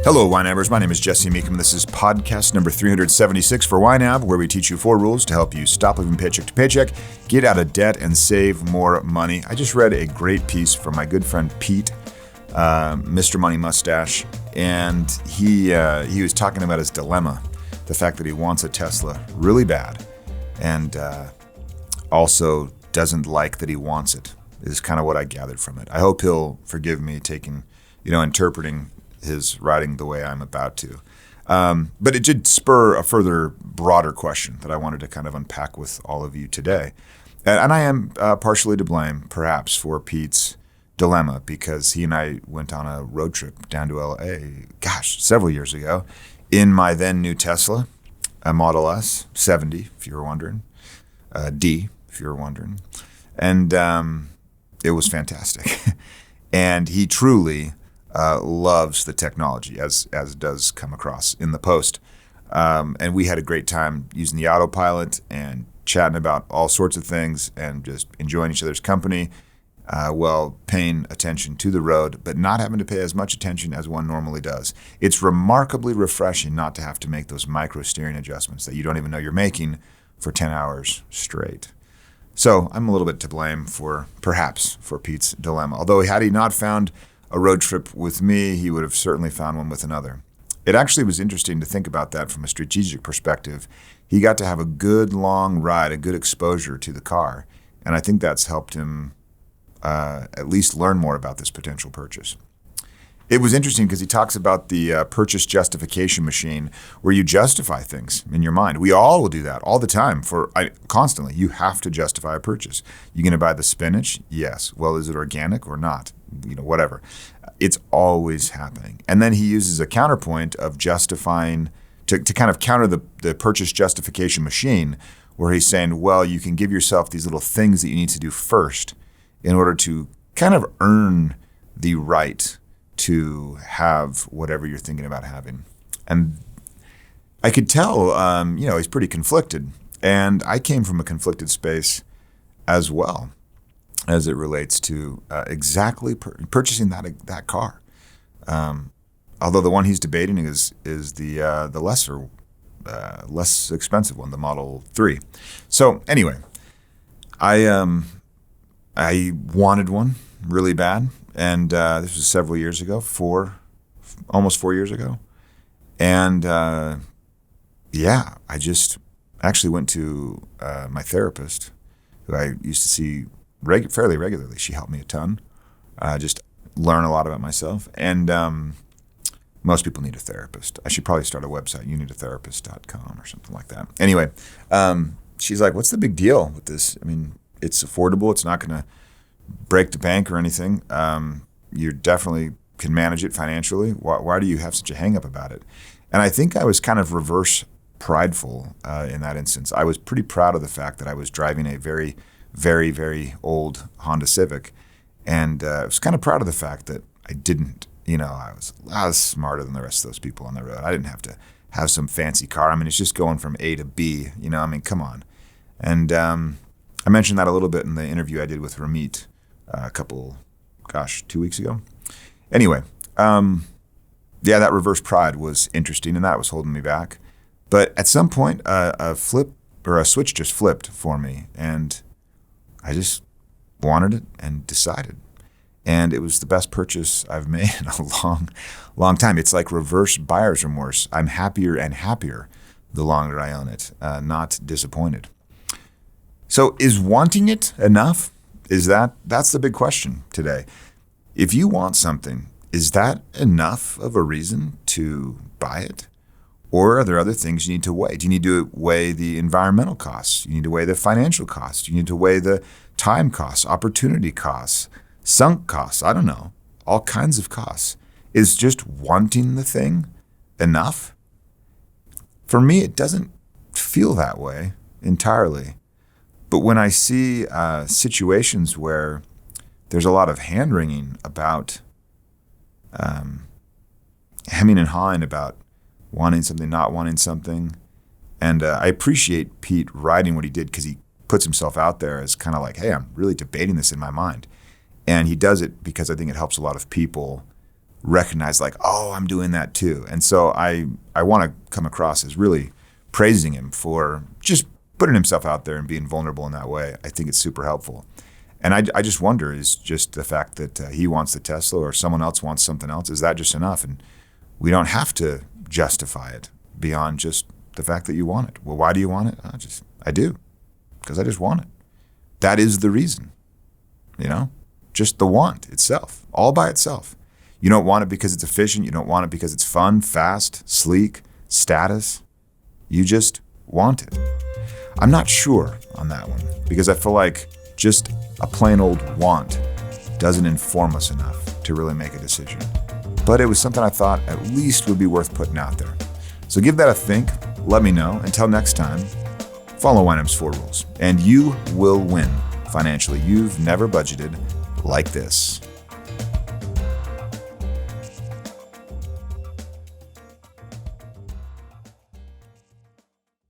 Hello, YNABers. My name is Jesse Meekum. This is podcast number 376 for YNAB, where we teach you 4 rules to help you stop living paycheck to paycheck, get out of debt, and save more money. I just read a great piece from my good friend Pete, Mr. Money Mustache, and he was talking about his dilemma, the fact that he wants a Tesla really bad, and also doesn't like that he wants it, is kind of what I gathered from it. I hope he'll forgive me interpreting his writing the way I'm about to. But it did spur a further broader question that I wanted to kind of unpack with all of you today. And I am partially to blame, perhaps, for Pete's dilemma, because he and I went on a road trip down to LA, several years ago, in my then new Tesla, a Model S, 70, if you were wondering, D, if you were wondering. And it was fantastic. And he truly loves the technology, as does come across in the post. And we had a great time using the autopilot and chatting about all sorts of things and just enjoying each other's company while paying attention to the road, but not having to pay as much attention as one normally does. It's remarkably refreshing not to have to make those micro steering adjustments that you don't even know you're making for 10 hours straight. So I'm a little bit to blame perhaps for Pete's dilemma. Although had he not found a road trip with me, he would have certainly found one with another. It actually was interesting to think about that from a strategic perspective. He got to have a good long ride, a good exposure to the car, and I think that's helped him at least learn more about this potential purchase. It was interesting because he talks about the purchase justification machine, where you justify things in your mind. We all will do that all the time, constantly. You have to justify a purchase. You going to buy the spinach? Yes. Well, is it organic or not? Whatever. It's always happening. And then he uses a counterpoint of justifying, to kind of counter the purchase justification machine, where he's saying, well, you can give yourself these little things that you need to do first in order to kind of earn the right to have whatever you're thinking about having. And I could tell, he's pretty conflicted. And I came from a conflicted space as well, as it relates to exactly purchasing that car. Although the one he's debating is the lesser, less expensive one, the Model 3. So anyway, I wanted one really bad. And this was several years ago, almost 4 years ago. And I just actually went to my therapist, who I used to see fairly regularly. She helped me a ton, just learn a lot about myself. And most people need a therapist. I should probably start a website, youneedatherapist.com or something like that. Anyway, she's like, what's the big deal with this? I mean, it's affordable. It's not going to break the bank or anything. You definitely can manage it financially. Why do you have such a hang up about it? And I think I was kind of reverse prideful in that instance. I was pretty proud of the fact that I was driving a very, very, very old Honda Civic. And I was kind of proud of the fact that I didn't, I was smarter than the rest of those people on the road. I didn't have to have some fancy car. I mean, it's just going from A to B, come on. And I mentioned that a little bit in the interview I did with Ramit 2 weeks ago. Anyway, that reverse pride was interesting, and that was holding me back. But at some point, a switch just flipped for me, and I just wanted it and decided. And it was the best purchase I've made in a long, long time. It's like reverse buyer's remorse. I'm happier and happier the longer I own it, not disappointed. So is wanting it enough? That's the big question today. If you want something, is that enough of a reason to buy it? Or are there other things you need to weigh? Do you need to weigh the environmental costs? You need to weigh the financial costs? You need to weigh the time costs, opportunity costs, sunk costs? I don't know. All kinds of costs. Is just wanting the thing enough? For me, it doesn't feel that way entirely. But when I see situations where there's a lot of hand-wringing about hemming and hawing about wanting something, not wanting something, and I appreciate Pete writing what he did, because he puts himself out there as kind of like, hey, I'm really debating this in my mind. And he does it because I think it helps a lot of people recognize like, oh, I'm doing that too. And so I want to come across as really praising him for just putting himself out there and being vulnerable in that way. I think it's super helpful. And I just wonder, is just the fact that he wants the Tesla or someone else wants something else, is that just enough? And we don't have to justify it beyond just the fact that you want it. Well, why do you want it? I do, because I just want it. That is the reason, just the want itself, all by itself. You don't want it because it's efficient. You don't want it because it's fun, fast, sleek, status. You just want it. I'm not sure on that one because I feel like just a plain old want doesn't inform us enough to really make a decision. But it was something I thought at least would be worth putting out there. So give that a think. Let me know. Until next time, follow YNAB's 4 rules and you will win financially. You've never budgeted like this.